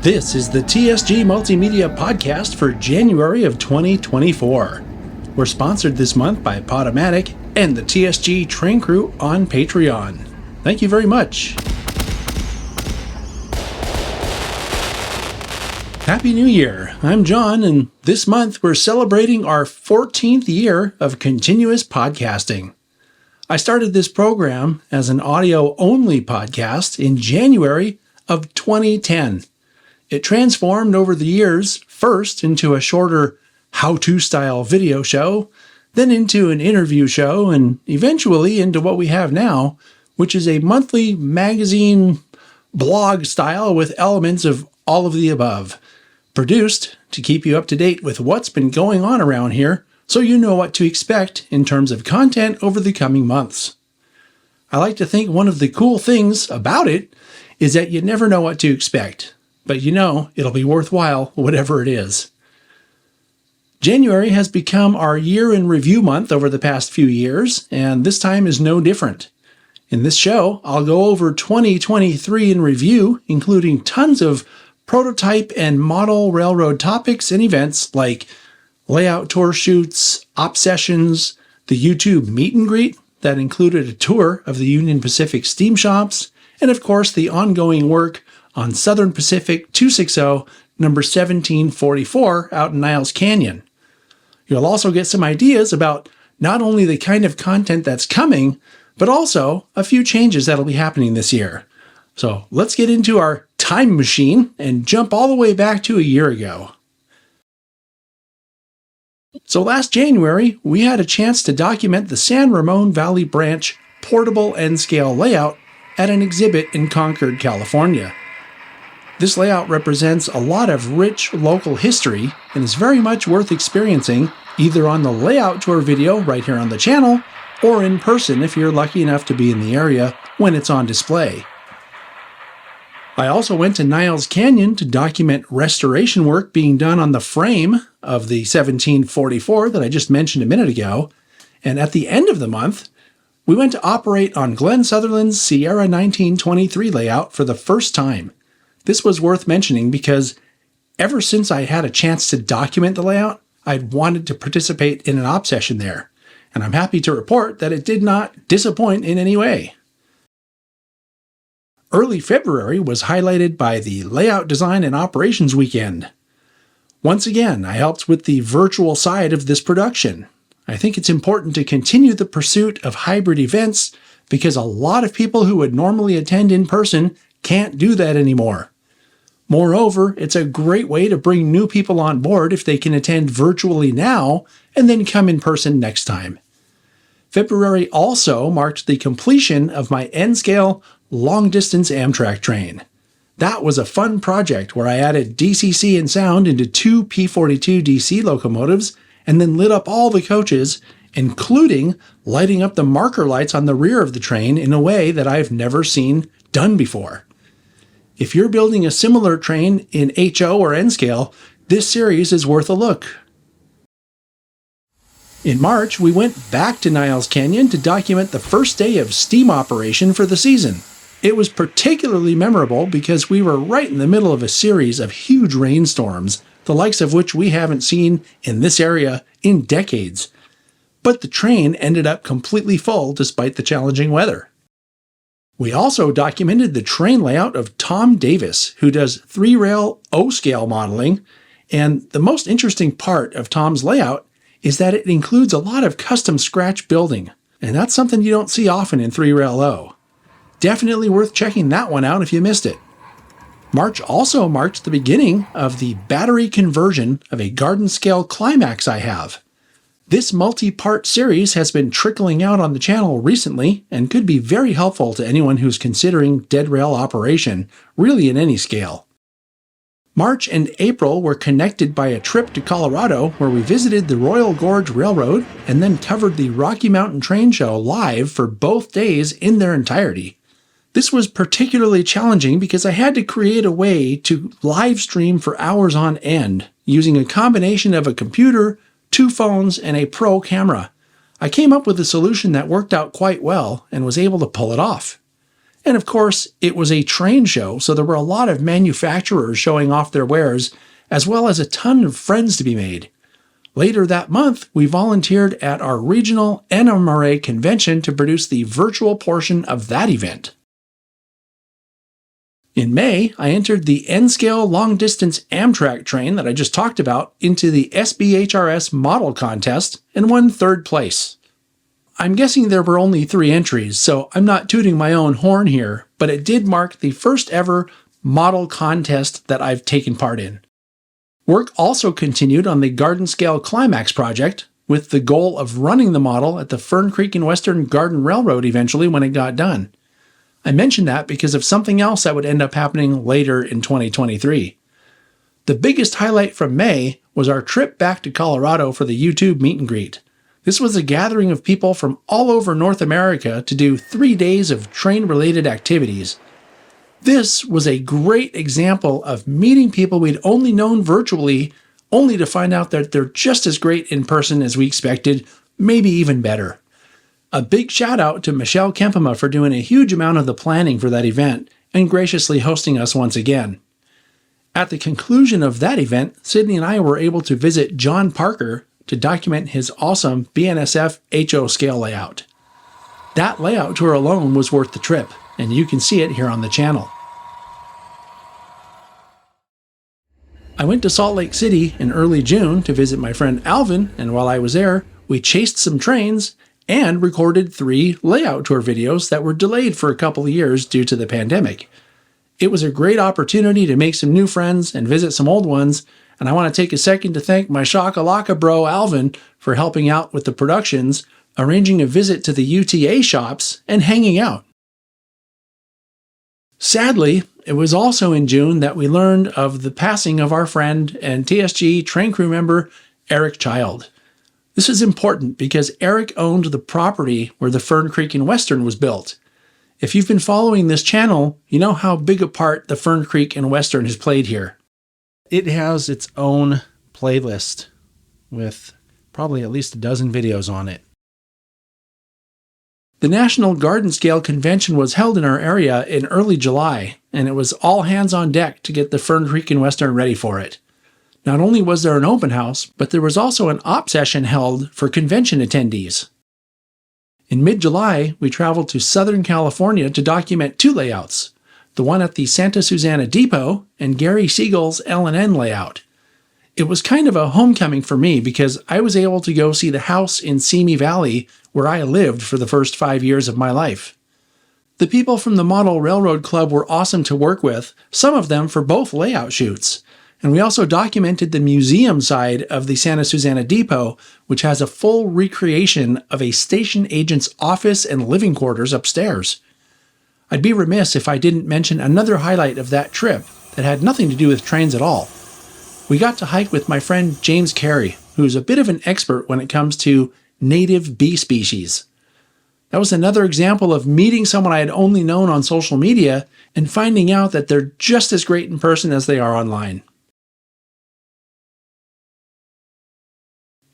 This is the TSG Multimedia Podcast for January of 2024. We're sponsored this month by Podomatic and the TSG Train Crew on Patreon. Thank you very much. Happy New Year! I'm John, and this month we're celebrating our 14th year of continuous podcasting. I started this program as an audio-only podcast in January of 2010. It transformed over the years, first into a shorter how-to style video show, then into an interview show, and eventually into what we have now, which is a monthly magazine blog style with elements of all of the above. Produced to keep you up to date with what's been going on around here, so you know what to expect in terms of content over the coming months. I like to think one of the cool things about it is that you never know what to expect, but you know it'll be worthwhile whatever it is. January has become our year in review month over the past few years, and this time is no different. In this show, I'll go over 2023 in review, including tons of prototype and model railroad topics and events like layout tour shoots, op sessions, the YouTube meet and greet that included a tour of the Union Pacific steam shops, and of course the ongoing work on Southern Pacific 260 number 1744 out in Niles Canyon. You'll also get some ideas about not only the kind of content that's coming, but also a few changes that'll be happening this year. So let's get into our time machine and jump all the way back to a year ago. So last January, we had a chance to document the San Ramon Valley Branch portable N-scale layout at an exhibit in Concord, California. This layout represents a lot of rich local history and is very much worth experiencing either on the layout tour video right here on the channel or in person if you're lucky enough to be in the area when it's on display. I also went to Niles Canyon to document restoration work being done on the frame of the 1744 that I just mentioned a minute ago, and at the end of the month, we went to operate on Glenn Sutherland's Sierra 1923 layout for the first time. This was worth mentioning because ever since I had a chance to document the layout, I'd wanted to participate in an op session there, and I'm happy to report that it did not disappoint in any way. Early February was highlighted by the Layout Design and Operations Weekend. Once again, I helped with the virtual side of this production. I think it's important to continue the pursuit of hybrid events because a lot of people who would normally attend in person can't do that anymore. Moreover, it's a great way to bring new people on board if they can attend virtually now and then come in person next time. February also marked the completion of my N-scale long-distance Amtrak train. That was a fun project where I added DCC and sound into two P42 DC locomotives and then lit up all the coaches, including lighting up the marker lights on the rear of the train in a way that I've never seen done before. If you're building a similar train in HO or N-scale, this series is worth a look. In March, we went back to Niles Canyon to document the first day of steam operation for the season. It was particularly memorable because we were right in the middle of a series of huge rainstorms, the likes of which we haven't seen in this area in decades. But the train ended up completely full despite the challenging weather. We also documented the train layout of Tom Davis, who does 3-rail O-scale modeling, and the most interesting part of Tom's layout is that it includes a lot of custom scratch building, and that's something you don't see often in 3-rail O. Definitely worth checking that one out if you missed it. March also marked the beginning of the battery conversion of a garden scale climax I have. This multi-part series has been trickling out on the channel recently and could be very helpful to anyone who's considering dead rail operation, really in any scale. March and April were connected by a trip to Colorado where we visited the Royal Gorge Railroad and then covered the Rocky Mountain Train Show live for both days in their entirety. This was particularly challenging because I had to create a way to live stream for hours on end using a combination of a computer, 2 phones, and a pro camera. I came up with a solution that worked out quite well and was able to pull it off. And of course, it was a train show, so there were a lot of manufacturers showing off their wares, as well as a ton of friends to be made. Later that month, we volunteered at our regional NMRA convention to produce the virtual portion of that event. In May, I entered the N-Scale long-distance Amtrak train that I just talked about into the SBHRS model contest and won 3rd place. I'm guessing there were only 3 entries, so I'm not tooting my own horn here, but it did mark the first ever model contest that I've taken part in. Work also continued on the Garden Scale Climax project, with the goal of running the model at the Fern Creek and Western Garden Railroad eventually when it got done. I mention that because of something else that would end up happening later in 2023. The biggest highlight from May was our trip back to Colorado for the YouTube meet and greet. This was a gathering of people from all over North America to do 3 days of train-related activities. This was a great example of meeting people we'd only known virtually, only to find out that they're just as great in person as we expected, maybe even better. A big shout out to Michelle Kempema for doing a huge amount of the planning for that event and graciously hosting us once again. At the conclusion of that event, Sydney and I were able to visit John Parker to document his awesome BNSF HO scale layout. That layout tour alone was worth the trip, and you can see it here on the channel. I went to Salt Lake City in early June to visit my friend Alvin, and while I was there, we chased some trains and recorded 3 layout tour videos that were delayed for a couple of years due to the pandemic. It was a great opportunity to make some new friends and visit some old ones, and I want to take a second to thank my Shakalaka bro Alvin for helping out with the productions, arranging a visit to the UTA shops, and hanging out. Sadly, it was also in June that we learned of the passing of our friend and TSG train crew member Eric Child. This is important because Eric owned the property where the Fern Creek and Western was built. If you've been following this channel, you know how big a part the Fern Creek and Western has played here. It has its own playlist with probably at least a dozen videos on it. The National Garden Scale Convention was held in our area in early July, and it was all hands on deck to get the Fern Creek and Western ready for it. Not only was there an open house, but there was also an op session held for convention attendees. In mid-July, we traveled to Southern California to document 2 layouts, the one at the Santa Susana Depot and Gary Siegel's L&N layout. It was kind of a homecoming for me because I was able to go see the house in Simi Valley where I lived for the first 5 years of my life. The people from the Model Railroad Club were awesome to work with, some of them for both layout shoots. And we also documented the museum side of the Santa Susana Depot, which has a full recreation of a station agent's office and living quarters upstairs. I'd be remiss if I didn't mention another highlight of that trip that had nothing to do with trains at all. We got to hike with my friend James Carey, who's a bit of an expert when it comes to native bee species. That was another example of meeting someone I had only known on social media and finding out that they're just as great in person as they are online.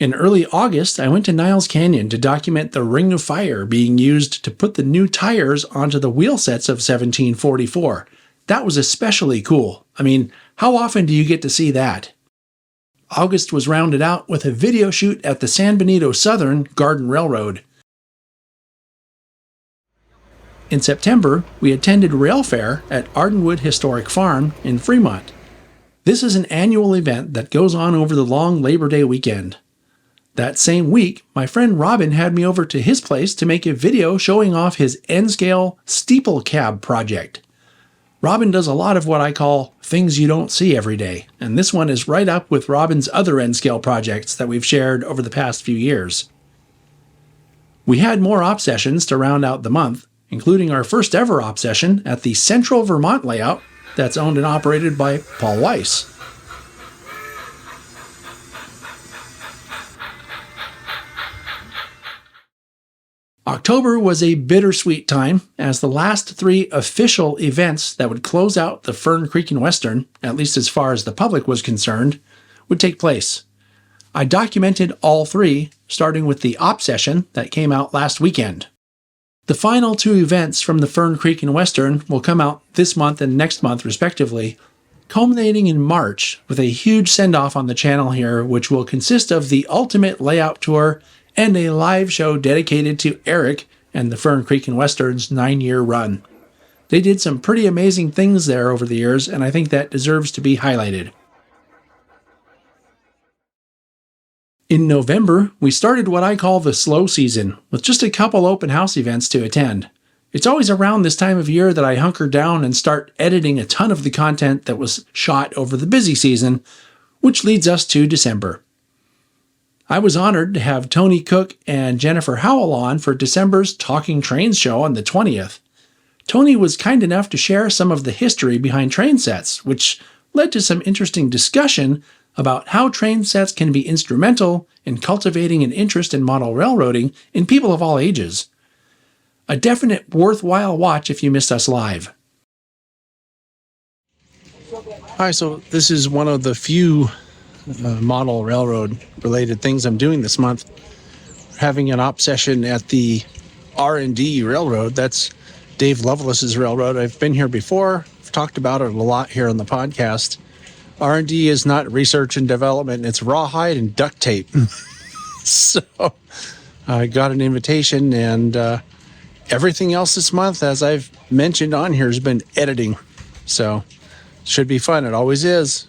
In early August, I went to Niles Canyon to document the ring of fire being used to put the new tires onto the wheel sets of 1744. That was especially cool. I mean, how often do you get to see that? August was rounded out with a video shoot at the San Benito Southern Garden Railroad. In September, we attended Rail Fair at Ardenwood Historic Farm in Fremont. This is an annual event that goes on over the long Labor Day weekend. That same week, my friend Robin had me over to his place to make a video showing off his N-Scale steeple cab project. Robin does a lot of what I call things you don't see every day, and this one is right up with Robin's other N-Scale projects that we've shared over the past few years. We had more op sessions to round out the month, including our first ever op session at the Central Vermont layout that's owned and operated by Paul Weiss. October was a bittersweet time, as the last 3 official events that would close out the Fern Creek and Western, at least as far as the public was concerned, would take place. I documented all 3, starting with the op session that came out last weekend. The final two events from the Fern Creek and Western will come out this month and next month, respectively, culminating in March with a huge send-off on the channel here, which will consist of the Ultimate Layout Tour and a live show dedicated to Eric and the Fern Creek and Western's 9-year run. They did some pretty amazing things there over the years, and I think that deserves to be highlighted. In November, we started what I call the slow season, with just a couple open house events to attend. It's always around this time of year that I hunker down and start editing a ton of the content that was shot over the busy season, which leads us to December. I was honored to have Tony Cook and Jennifer Howell on for December's Talking Trains show on the 20th. Tony was kind enough to share some of the history behind train sets, which led to some interesting discussion about how train sets can be instrumental in cultivating an interest in model railroading in people of all ages. A definite worthwhile watch if you missed us live. Hi, so this is one of the few model railroad related things I'm doing this month. Having an op session at the R&D Railroad. That's Dave Loveless's railroad. I've been here before. I've talked about it a lot here on the podcast. R&D is not research and development. It's rawhide and duct tape. So I got an invitation, and everything else this month, as I've mentioned on here, has been editing. So should be fun. It always is.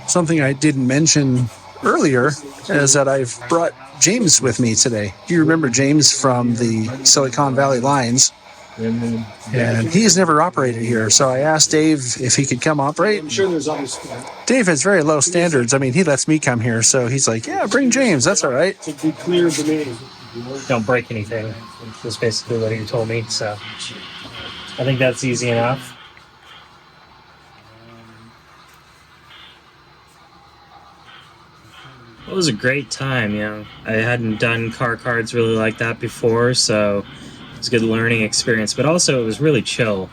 Something I didn't mention earlier is that I've brought James with me today. Do you remember James from the Silicon Valley Lines? And he's never operated here, so I asked Dave if he could come operate. I'm sure there's always. Dave has very low standards. I mean, he lets me come here, so he's like, "Yeah, bring James. That's all right." To be clear to me, don't break anything. That's basically what he told me. So I think that's easy enough. It was a great time. I hadn't done car cards really like that before, so it was a good learning experience, but also it was really chill.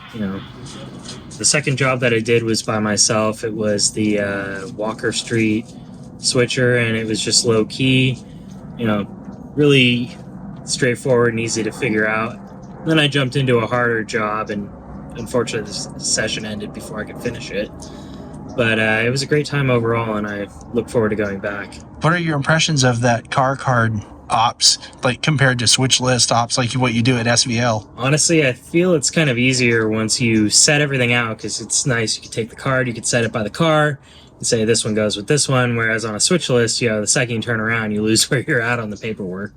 The second job that I did was by myself. It was the Walker Street switcher, and it was just low key, really straightforward and easy to figure out. Then I jumped into a harder job, and unfortunately the session ended before I could finish it. But it was a great time overall, and I look forward to going back. What are your impressions of that car card ops, like compared to switch list ops, like what you do at SVL? Honestly, I feel it's kind of easier once you set everything out, because it's nice. You can take the card, you can set it by the car, and say this one goes with this one, whereas on a switch list, the second you turn around, you lose where you're at on the paperwork.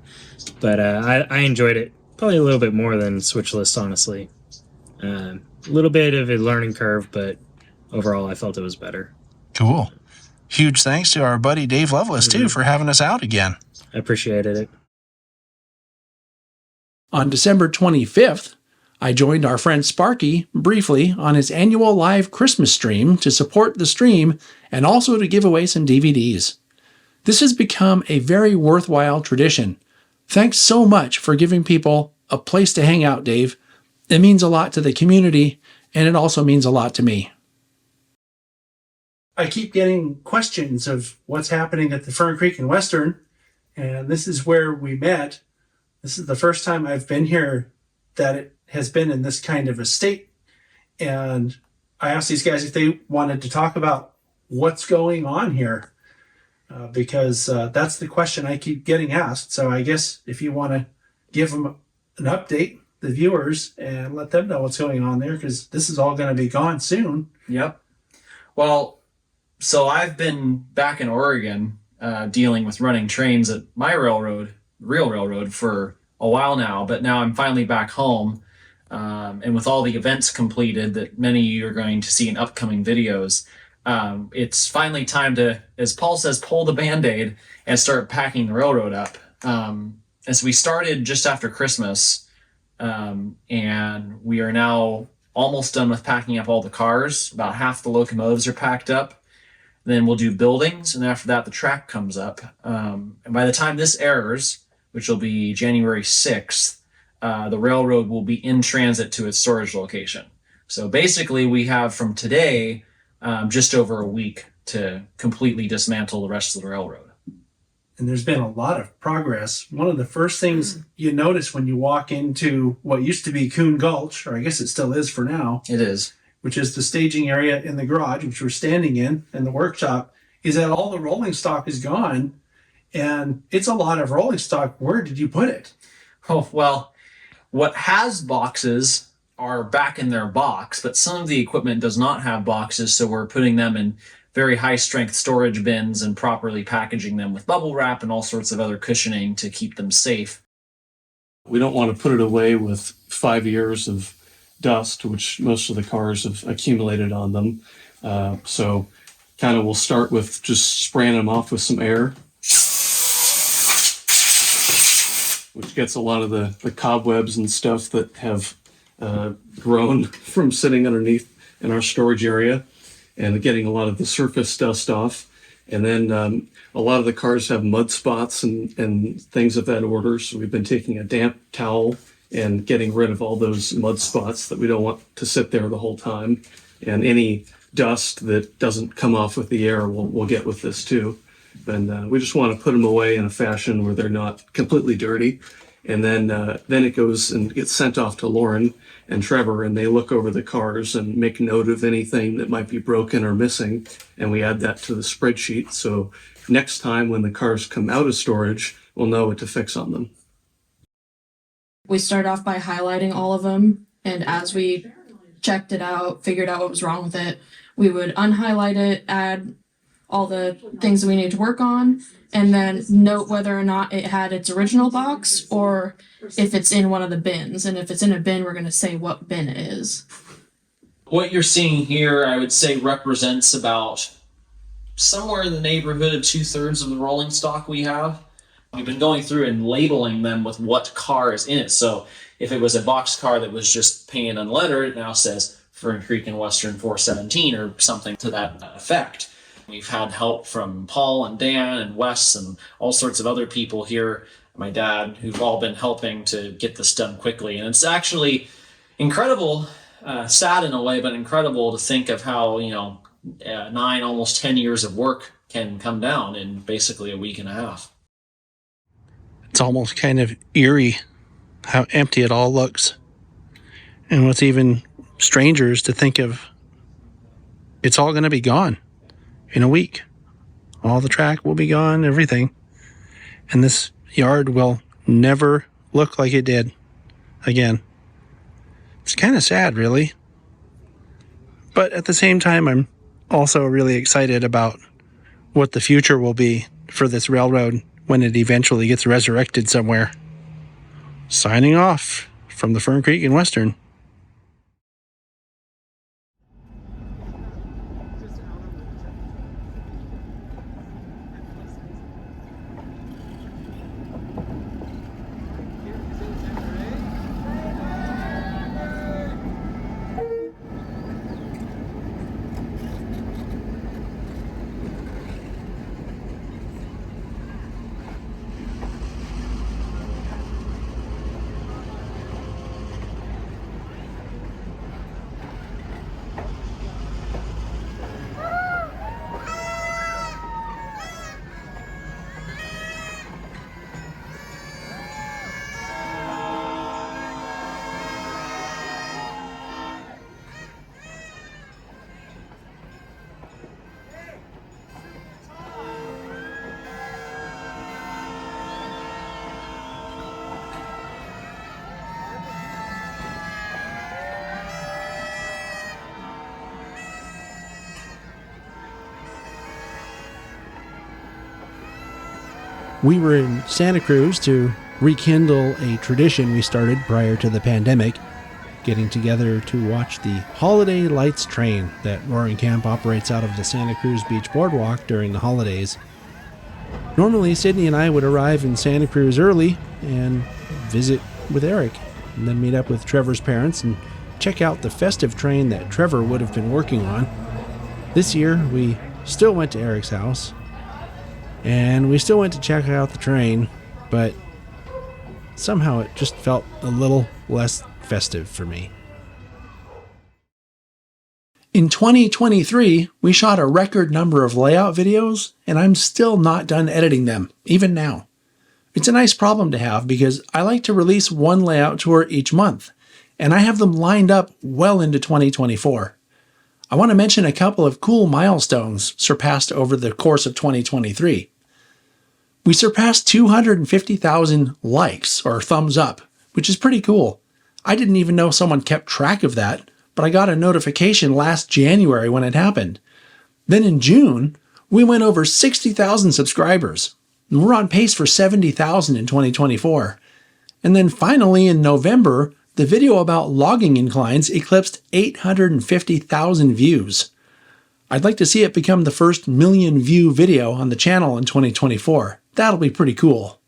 But I enjoyed it probably a little bit more than switch list, honestly. A little bit of a learning curve, but overall, I felt it was better. Cool. Huge thanks to our buddy Dave Loveless, too, for having us out again. I appreciated it. On December 25th, I joined our friend Sparky briefly on his annual live Christmas stream to support the stream and also to give away some DVDs. This has become a very worthwhile tradition. Thanks so much for giving people a place to hang out, Dave. It means a lot to the community, and it also means a lot to me. I keep getting questions of what's happening at the Fern Creek and Western, and this is where we met. This is the first time I've been here that it has been in this kind of a state, and I asked these guys if they wanted to talk about what's going on here, because that's the question I keep getting asked. So I guess if you want to give them an update, the viewers, and let them know what's going on there, because this is all going to be gone soon. Yep. Well, so I've been back in Oregon dealing with running trains at my railroad, real railroad, for a while now, but now I'm finally back home. And with all the events completed that many of you are going to see in upcoming videos, it's finally time to, as Paul says, pull the Band-Aid and start packing the railroad up. As we started just after Christmas, and we are now almost done with packing up all the cars. About half the locomotives are packed up. Then we'll do buildings, and after that, the track comes up. And by the time this airs, which will be January 6th, the railroad will be in transit to its storage location. So basically, we have from today just over a week to completely dismantle the rest of the railroad. and there's been a lot of progress. One of the first things you notice when you walk into what used to be Coon Gulch, or I guess it still is for now. It is. Which is the staging area in the garage, which we're standing in, and the workshop, is that all the rolling stock is gone. And it's a lot of rolling stock. Where did you put it? Oh, well, what has boxes are back in their box, but some of the equipment does not have boxes, so we're putting them in very high-strength storage bins and properly packaging them with bubble wrap and all sorts of other cushioning to keep them safe. We don't want to put it away with 5 years of dust, which most of the cars have accumulated on them. So kind of we'll start with just spraying them off with some air, which gets a lot of the cobwebs and stuff that have grown from sitting underneath in our storage area, and getting a lot of the surface dust off. And then a lot of the cars have mud spots and things of that order. So we've been taking a damp towel and getting rid of all those mud spots that we don't want to sit there the whole time. And any dust that doesn't come off with the air, we'll get with this too. And we just want to put them away in a fashion where they're not completely dirty. And then it goes and gets sent off to Lauren and Trevor, and they look over the cars and make note of anything that might be broken or missing. And we add that to the spreadsheet. So next time when the cars come out of storage, we'll know what to fix on them. We started off by highlighting all of them, and as we checked it out, figured out what was wrong with it, we would unhighlight it, add all the things that we need to work on, and then note whether or not it had its original box or if it's in one of the bins. And if it's in a bin, we're going to say what bin it is. What you're seeing here, I would say, represents about somewhere in the neighborhood of 2/3 of the rolling stock we have. We've been going through and labeling them with what car is in it. So if it was a box car that was just painted unlettered, it now says Fern Creek and Western 417 or something to that effect. We've had help from Paul and Dan and Weiss and all sorts of other people here, my dad, who've all been helping to get this done quickly. And it's actually incredible, sad in a way, but incredible to think of how, 9, almost 10 years of work can come down in basically a week and a half. It's almost kind of eerie how empty it all looks. And what's even stranger is to think of it's all going to be gone in a week. All the track will be gone, everything. And this yard will never look like it did again. It's kind of sad, really. But at the same time, I'm also really excited about what the future will be for this railroad when it eventually gets resurrected somewhere. Signing off from the Fern Creek and Western. We were in Santa Cruz to rekindle a tradition we started prior to the pandemic, getting together to watch the Holiday Lights train that Roaring Camp operates out of the Santa Cruz Beach Boardwalk during the holidays. Normally, Sydney and I would arrive in Santa Cruz early and visit with Eric, and then meet up with Trevor's parents and check out the festive train that Trevor would have been working on. This year, we still went to Eric's house, and we still went to check out the train, but somehow it just felt a little less festive for me. In 2023, we shot a record number of layout videos, and I'm still not done editing them, even now. It's a nice problem to have because I like to release one layout tour each month, and I have them lined up well into 2024. I want to mention a couple of cool milestones surpassed over the course of 2023. We surpassed 250,000 likes or thumbs up, which is pretty cool. I didn't even know someone kept track of that, but I got a notification last January when it happened. Then in June, we went over 60,000 subscribers, and we're on pace for 70,000 in 2024. And then finally in November, the video about logging inclines eclipsed 850,000 views. I'd like to see it become the first million-view video on the channel in 2024. That'll be pretty cool.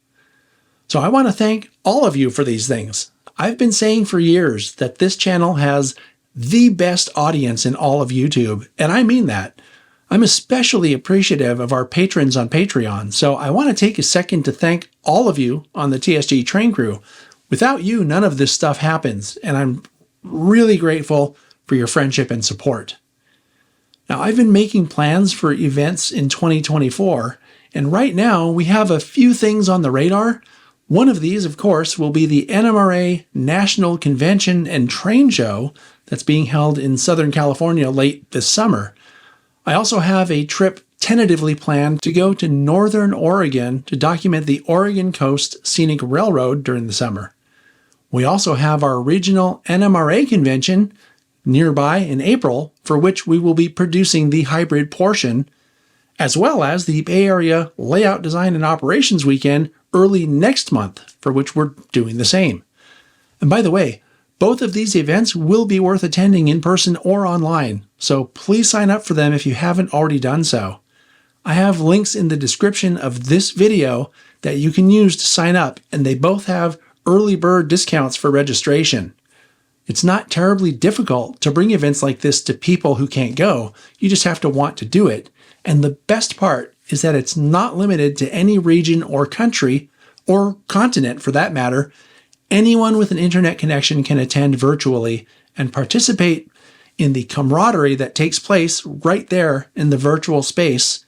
So I want to thank all of you for these things. I've been saying for years that this channel has the best audience in all of YouTube, and I mean that. I'm especially appreciative of our patrons on Patreon, so I want to take a second to thank all of you on the TSG train crew. Without you, none of this stuff happens, and I'm really grateful for your friendship and support. Now, I've been making plans for events in 2024, and right now we have a few things on the radar. One of these, of course, will be the NMRA National Convention and Train Show that's being held in Southern California late this summer. I also have a trip tentatively planned to go to Northern Oregon to document the Oregon Coast Scenic Railroad during the summer. We also have our regional NMRA convention nearby in April, for which we will be producing the hybrid portion, as well as the Bay Area Layout Design and Operations Weekend early next month, for which we're doing the same. And by the way, both of these events will be worth attending in person or online, so please sign up for them if you haven't already done so. I have links in the description of this video that you can use to sign up, and they both have early bird discounts for registration. It's not terribly difficult to bring events like this to people who can't go. You just have to want to do it. And the best part is that it's not limited to any region or country, or continent for that matter. Anyone with an internet connection can attend virtually and participate in the camaraderie that takes place right there in the virtual space,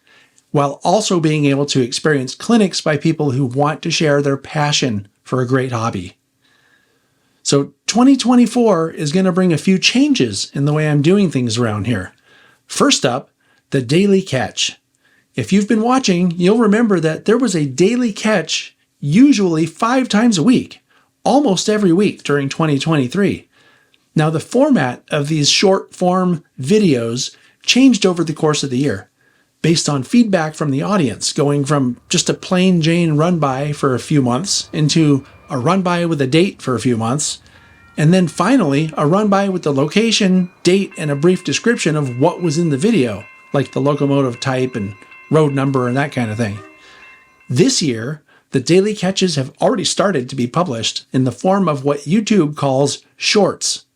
while also being able to experience clinics by people who want to share their passion for a great hobby. So 2024 is going to bring a few changes in the way I'm doing things around here. First up, the daily catch. If you've been watching, you'll remember that there was a daily catch usually 5 times a week, almost every week during 2023. Now, the format of these short-form videos changed over the course of the year, based on feedback from the audience, going from just a plain Jane run-by for a few months into a run-by with a date for a few months, and then finally a run-by with the location, date, and a brief description of what was in the video, like the locomotive type and road number and that kind of thing. This year, the daily catches have already started to be published in the form of what YouTube calls shorts.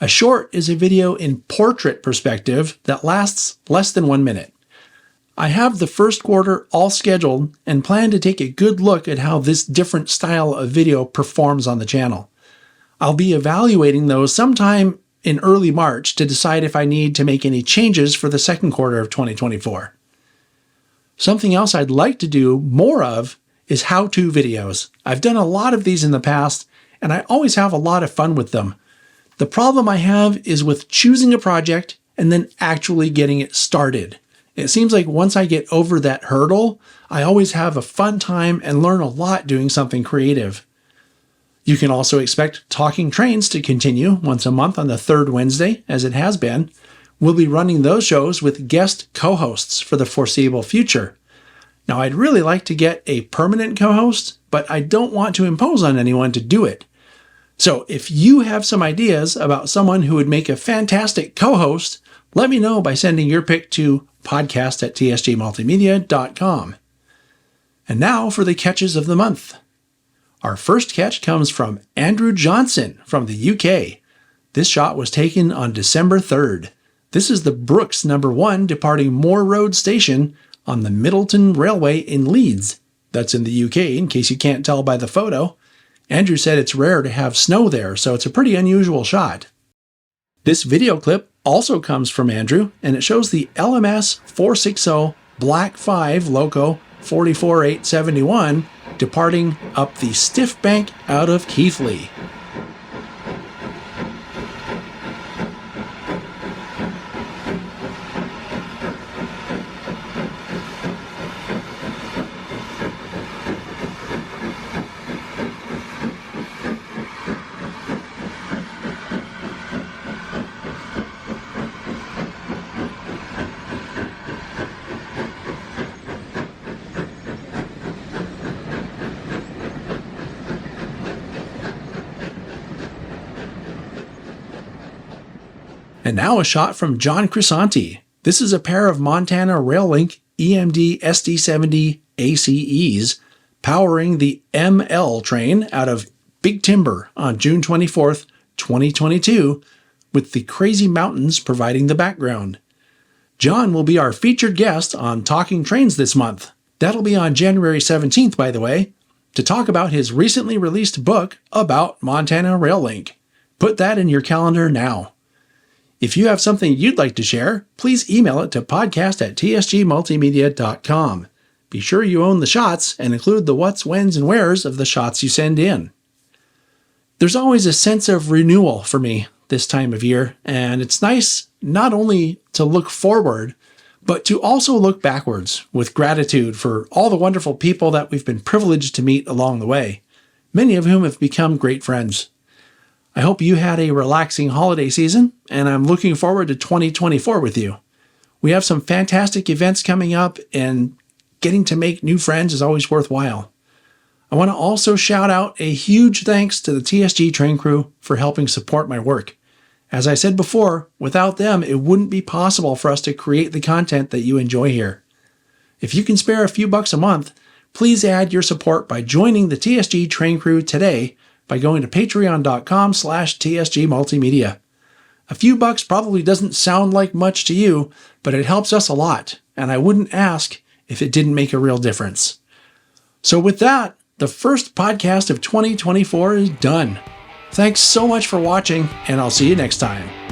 A short is a video in portrait perspective that lasts less than 1 minute. I have the first quarter all scheduled and plan to take a good look at how this different style of video performs on the channel. I'll be evaluating those sometime in early March to decide if I need to make any changes for the second quarter of 2024. Something else I'd like to do more of is how-to videos. I've done a lot of these in the past, and I always have a lot of fun with them. The problem I have is with choosing a project and then actually getting it started. It seems like once I get over that hurdle, I always have a fun time and learn a lot doing something creative. You can also expect Talking Trains to continue once a month on the third Wednesday, as it has been. We'll be running those shows with guest co-hosts for the foreseeable future. Now, I'd really like to get a permanent co-host, but I don't want to impose on anyone to do it. So if you have some ideas about someone who would make a fantastic co-host, let me know by sending your pick to podcast@tsgmultimedia.com. And now for the catches of the month. Our first catch comes from Andrew Johnson from the UK. This shot was taken on December 3rd. This is the Brooks No. 1 departing Moore Road Station on the Middleton Railway in Leeds. That's in the UK, in case you can't tell by the photo. Andrew said it's rare to have snow there, so it's a pretty unusual shot. This video clip also comes from Andrew, and it shows the LMS 460 Black 5 Loco 44871 departing up the stiff bank out of Keithley. And now a shot from John Crisanti. This is a pair of Montana RailLink EMD SD70 ACEs powering the ML train out of Big Timber on June 24th, 2022, with the crazy mountains providing the background. John will be our featured guest on Talking Trains this month. That'll be on January 17th, by the way, to talk about his recently released book about Montana RailLink. Put that in your calendar now. If you have something you'd like to share, please email it to podcast@tsgmultimedia.com. Be sure you own the shots and include the what's, whens, and wheres of the shots you send in. There's always a sense of renewal for me this time of year, and it's nice not only to look forward, but to also look backwards with gratitude for all the wonderful people that we've been privileged to meet along the way, many of whom have become great friends. I hope you had a relaxing holiday season, and I'm looking forward to 2024 with you. We have some fantastic events coming up, and getting to make new friends is always worthwhile. I want to also shout out a huge thanks to the TSG train crew for helping support my work. As I said before, without them, it wouldn't be possible for us to create the content that you enjoy here. If you can spare a few bucks a month, please add your support by joining the TSG train crew today by going to patreon.com/TSG Multimedia. A few bucks probably doesn't sound like much to you, but it helps us a lot, and I wouldn't ask if it didn't make a real difference. So with that, the first podcast of 2024 is done. Thanks so much for watching, and I'll see you next time.